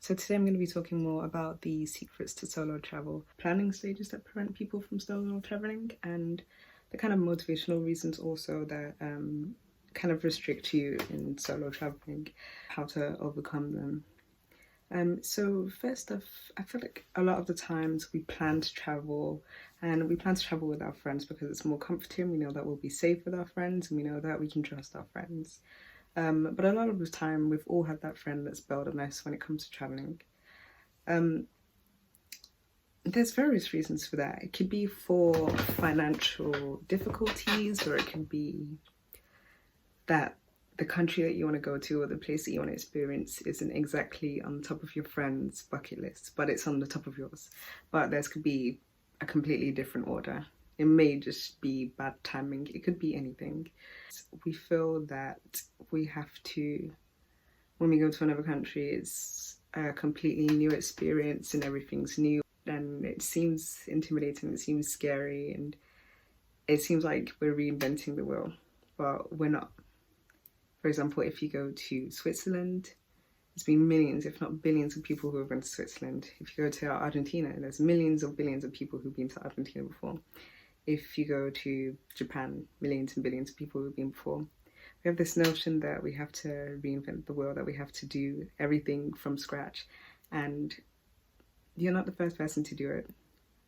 So today I'm going to be talking more about the secrets to solo travel, planning stages that prevent people from solo traveling, and the kind of motivational reasons also that kind of restrict you in solo traveling, how to overcome them. So first off, I feel like a lot of the times we plan to travel and we plan to travel with our friends because it's more comforting. We know that we'll be safe with our friends and we know that we can trust our friends. But a lot of the time, we've all had that friend that's bailed on us when it comes to traveling. Um, there's various reasons for that. It could be for financial difficulties, or it can be that the country that you want to go to or the place that you want to experience isn't exactly on the top of your friend's bucket list, but it's on the top of yours. But there could be a completely different order. It may just be bad timing. It could be anything. We feel that we have to, when we go to another country, it's a completely new experience and everything's new. And it seems intimidating, it seems scary, and it seems like we're reinventing the wheel, but we're not. For example, if you go to Switzerland, there's been millions, if not billions, of people who have been to Switzerland. If you go to Argentina, there's millions of billions of people who've been to Argentina before. If you go to Japan, millions and billions of people who've been before. We have this notion that we have to reinvent the wheel, that we have to do everything from scratch. And you're not the first person to do it.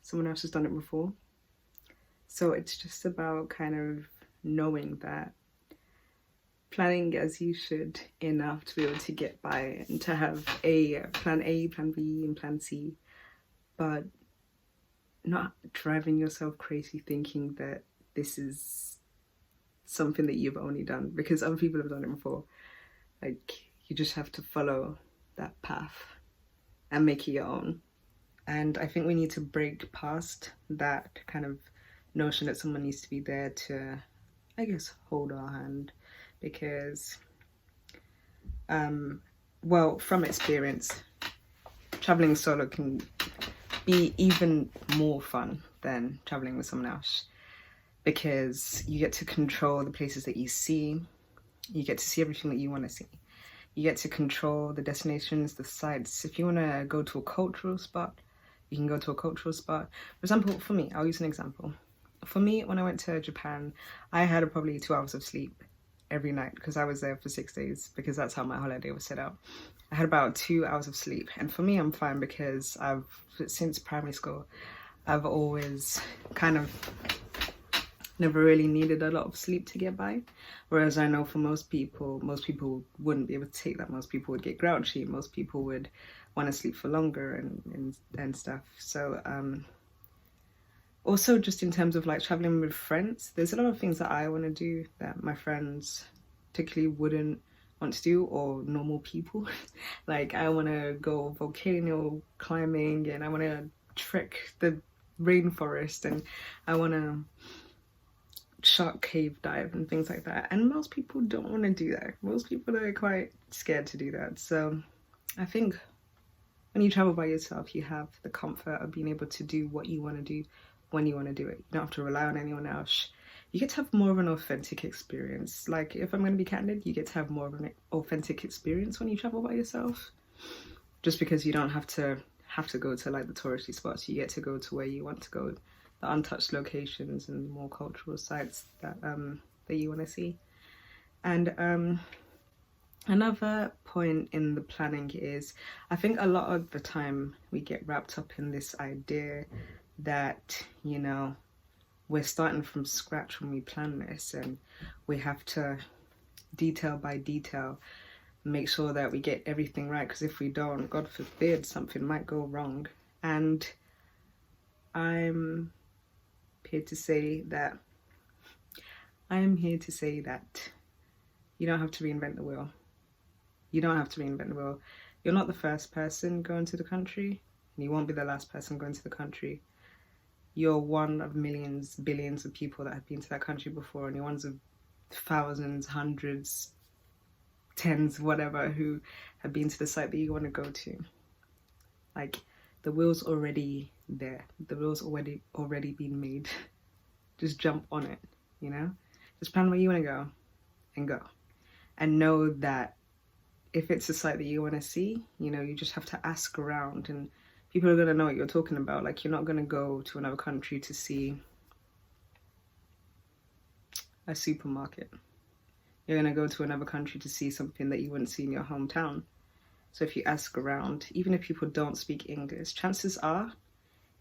Someone else has done it before. So it's just about kind of knowing that, planning as you should enough to be able to get by and to have a plan A, plan B, and plan C, but not driving yourself crazy thinking that this is something that you've only done because other people have done it before. Like, you just have to follow that path and make it your own. And I think we need to break past that kind of notion that someone needs to be there to, I guess, hold our hand. Because, well, from experience, traveling solo can be even more fun than traveling with someone else, because you get to control the places that you see, you get to see everything that you want to see, you get to control the destinations, the sites. If you want to go to a cultural spot, you can go to a cultural spot. For example, for me, I'll use an example. For me, when I went to Japan, I had probably 2 hours of sleep every night because I was there for 6 days, because that's how my holiday was set out. I had about 2 hours of sleep, and for me I'm fine because since primary school I've always kind of never really needed a lot of sleep to get by, whereas I know for most people wouldn't be able to take that. Most people would get grouchy, most people would want to sleep for longer and stuff. So also, just in terms of like traveling with friends, there's a lot of things that I want to do that my friends particularly wouldn't want to do, or normal people. Like, I want to go volcano climbing, and I want to trek the rainforest, and I want to shark cave dive and things like that. And most people don't want to do that. Most people are quite scared to do that. So I think when you travel by yourself, you have the comfort of being able to do what you want to do when you want to do it. You don't have to rely on anyone else. You get to have more of an authentic experience. Like, if I'm going to be candid, you get to have more of an authentic experience when you travel by yourself, just because you don't have to go to like the touristy spots. You get to go to where you want to go, the untouched locations and more cultural sites that you want to see. And another point in the planning is, I think a lot of the time we get wrapped up in this idea that, you know, we're starting from scratch when we plan this, and we have to, detail by detail, make sure that we get everything right, because if we don't, God forbid, something might go wrong. And I'm here to say that you don't have to reinvent the wheel. You don't have to reinvent the wheel. You're not the first person going to the country, and you won't be the last person going to the country. You're one of millions, billions of people that have been to that country before, and you're one of thousands, hundreds, tens, whatever, who have been to the site that you want to go to. Like, the wheel's already there. The wheel's already been made. Just jump on it, you know? Just plan where you want to go, and go. And know that if it's a site that you want to see, you know, you just have to ask around and people are going to know what you're talking about. Like, you're not going to go to another country to see a supermarket. You're going to go to another country to see something that you wouldn't see in your hometown. So if you ask around, even if people don't speak English, chances are,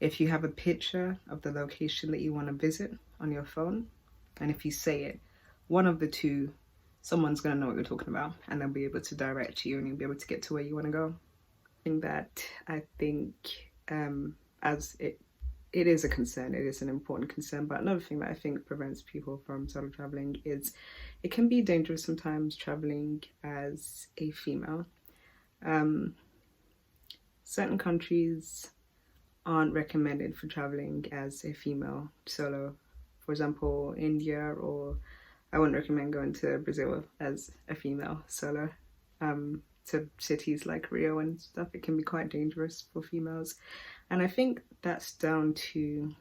if you have a picture of the location that you want to visit on your phone, and if you say it, one of the two, someone's going to know what you're talking about, and they'll be able to direct you and you'll be able to get to where you want to go. I think as it is a concern, it is an important concern, but another thing that I think prevents people from solo traveling is it can be dangerous sometimes traveling as a female. Certain countries aren't recommended for traveling as a female solo. For example, India, or I wouldn't recommend going to Brazil as a female solo. To cities like Rio and stuff, it can be quite dangerous for females. And I think that's down to,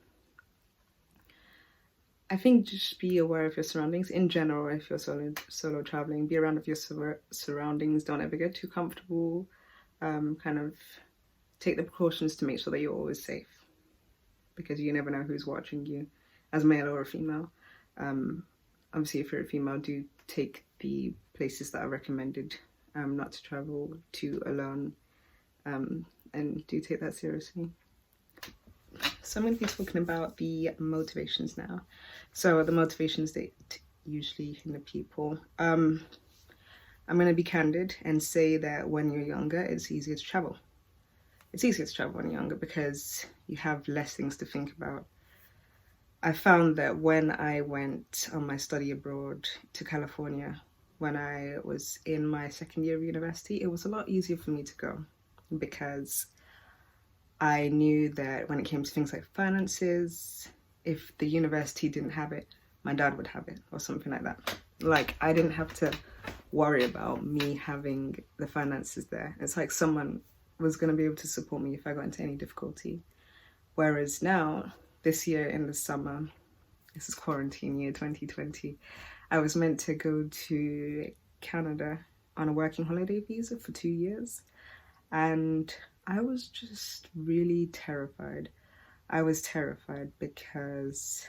I think just be aware of your surroundings. In general, if you're solo traveling, be around of your surroundings. Don't ever get too comfortable. Kind of take the precautions to make sure that you're always safe, because you never know who's watching you, as male or a female. Obviously, if you're a female, do take the places that are recommended not to travel to alone, and do take that seriously. So I'm going to be talking about the motivations now. So the motivations that usually hinder people. I'm going to be candid and say that when you're younger, it's easier to travel. It's easier to travel when you're younger because you have less things to think about. I found that when I went on my study abroad to California, when I was in my second year of university, it was a lot easier for me to go because I knew that when it came to things like finances, if the university didn't have it, my dad would have it or something like that. Like, I didn't have to worry about me having the finances there. It's like someone was going to be able to support me if I got into any difficulty. Whereas now, this year in the summer, this is quarantine year 2020, I was meant to go to Canada on a working holiday visa for 2 years, and I was just really terrified. I was terrified because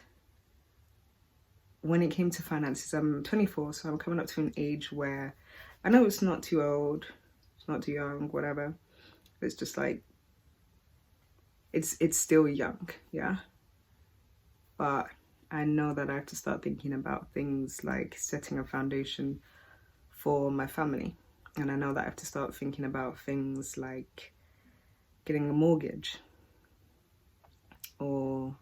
when it came to finances, I'm 24, so I'm coming up to an age where I know it's not too old, it's not too young, whatever. It's just like, it's still young, yeah? But I know that I have to start thinking about things like setting a foundation for my family. And I know that I have to start thinking about things like getting a mortgage or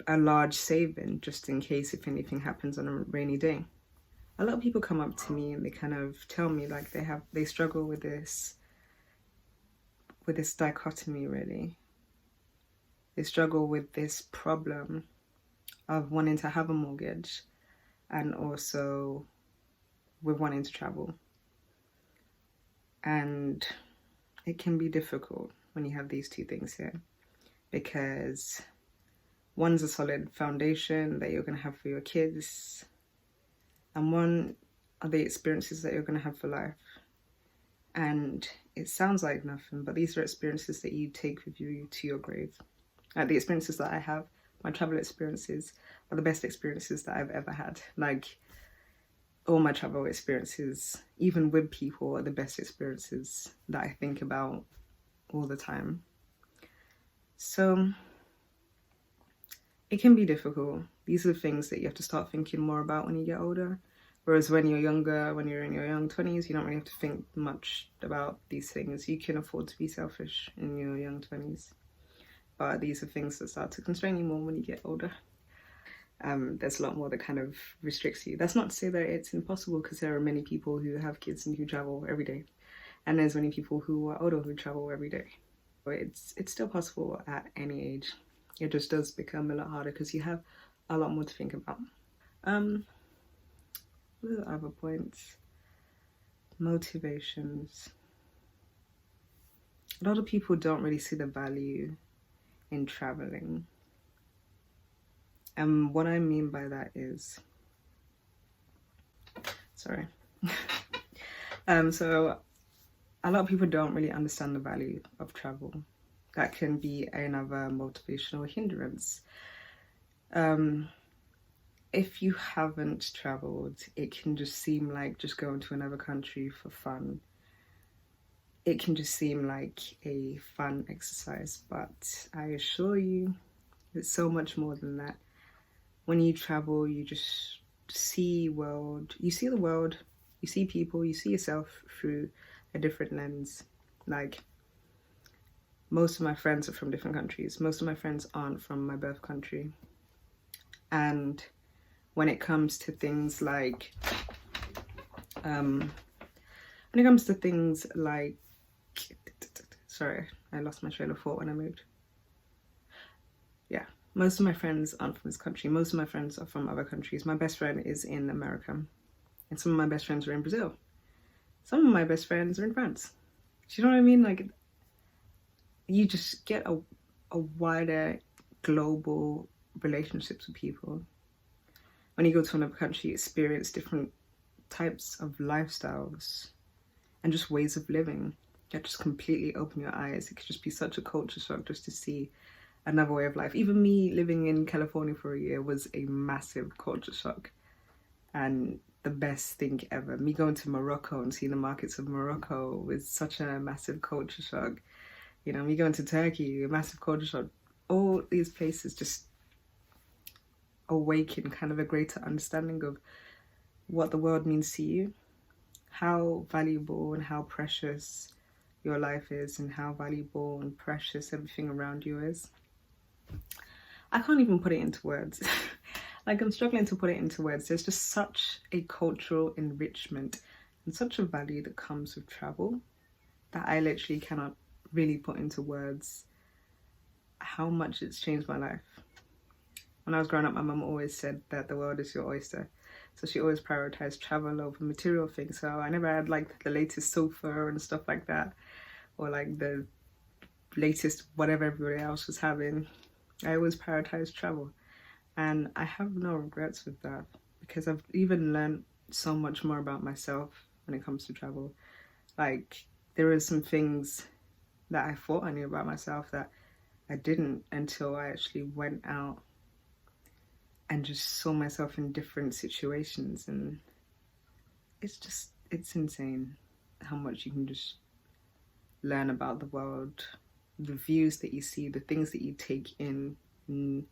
a large saving just in case if anything happens on a rainy day. A lot of people come up to me and they kind of tell me like they struggle with this dichotomy, really. They struggle with this problem of wanting to have a mortgage and also with wanting to travel. And it can be difficult when you have these two things here, because one's a solid foundation that you're going to have for your kids, and one are the experiences that you're going to have for life. And it sounds like nothing, but these are experiences that you take with you to your grave. Like, the experiences that I have, my travel experiences, are the best experiences that I've ever had. Like, all my travel experiences, even with people, are the best experiences that I think about all the time. So it can be difficult. These are the things that you have to start thinking more about when you get older. Whereas when you're younger, when you're in your young 20s, you don't really have to think much about these things. You can afford to be selfish in your young 20s. But these are things that start to constrain you more when you get older. There's a lot more that kind of restricts you. That's not to say that it's impossible, because there are many people who have kids and who travel every day. And there's many people who are older who travel every day. It's still possible at any age. It just does become a lot harder because you have a lot more to think about. What are the other points? Motivations. A lot of people don't really see the value in traveling. And what I mean by that is, sorry, So a lot of people don't really understand the value of travel. That can be another motivational hindrance. If you haven't traveled, it can just seem like just going to another country for fun. It can just seem like a fun exercise, but I assure you, it's so much more than that. When you travel, you just see world. You see the world, you see people, you see yourself through a different lens. Like, most of my friends are from different countries. Most of my friends aren't from my birth country. And when it comes to things like, sorry, I lost my train of thought when I moved. Yeah, most of my friends aren't from this country. Most of my friends are from other countries. My best friend is in America, and some of my best friends are in Brazil. Some of my best friends are in France. Do you know what I mean? Like, you just get a wider global relationships with people. When you go to another country, you experience different types of lifestyles and just ways of living that just completely open your eyes. It could just be such a culture shock just to see another way of life. Even me living in California for a year was a massive culture shock and the best thing ever. Me going to Morocco and seeing the markets of Morocco was such a massive culture shock. You know, me going to Turkey, a massive culture shock. All these places just awaken kind of a greater understanding of what the world means to you, how valuable and how precious your life is, and how valuable and precious everything around you is. I can't even put it into words. Like, I'm struggling to put it into words. There's just such a cultural enrichment and such a value that comes with travel that I literally cannot really put into words how much it's changed my life. When I was growing up, my mum always said that the world is your oyster. So she always prioritized travel over material things. So I never had like the latest sofa and stuff like that, or like the latest whatever everybody else was having. I always prioritized travel. And I have no regrets with that, because I've even learned so much more about myself when it comes to travel. Like, there are some things that I thought I knew about myself that I didn't until I actually went out and just saw myself in different situations. And it's insane how much you can just learn about the world, the views that you see, the things that you take in. And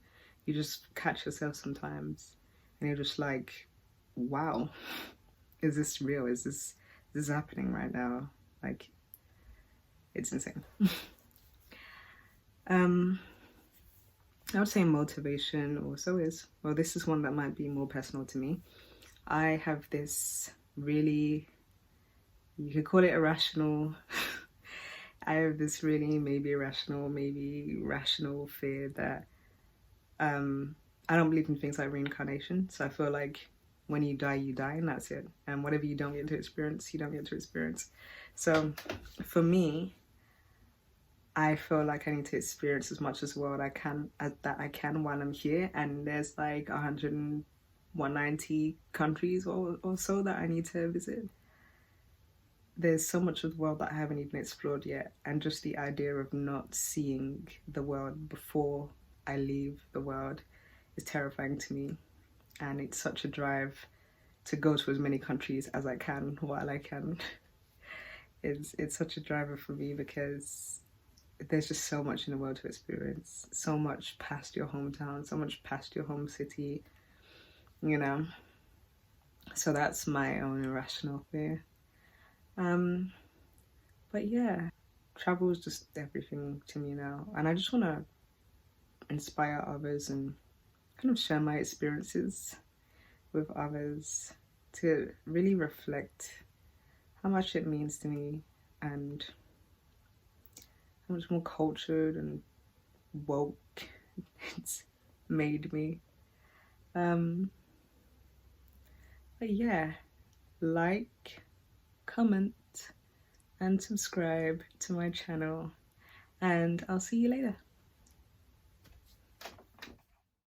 you just catch yourself sometimes and you're just like, wow, is this real? Is this happening right now? Like, it's insane. I would say motivation also is, well, this is one that might be more personal to me. I have this really, you could call it irrational, I have this really maybe irrational, maybe rational fear that I don't believe in things like reincarnation. So I feel like when you die, and that's it. And whatever you don't get to experience, you don't get to experience. So for me, I feel like I need to experience as much as the world I can while I'm here. And there's like 190 countries or so that I need to visit. There's so much of the world that I haven't even explored yet. And just the idea of not seeing the world before I leave the world is terrifying to me. And it's such a drive to go to as many countries as I can while I can. It's such a driver for me, because there's just so much in the world to experience, so much past your hometown, so much past your home city, you know. So that's my own irrational fear. But yeah, travel is just everything to me now, and I just want to inspire others and kind of share my experiences with others to really reflect how much it means to me and how much more cultured and woke it's made me. But yeah, like, comment and subscribe to my channel, and I'll see you later.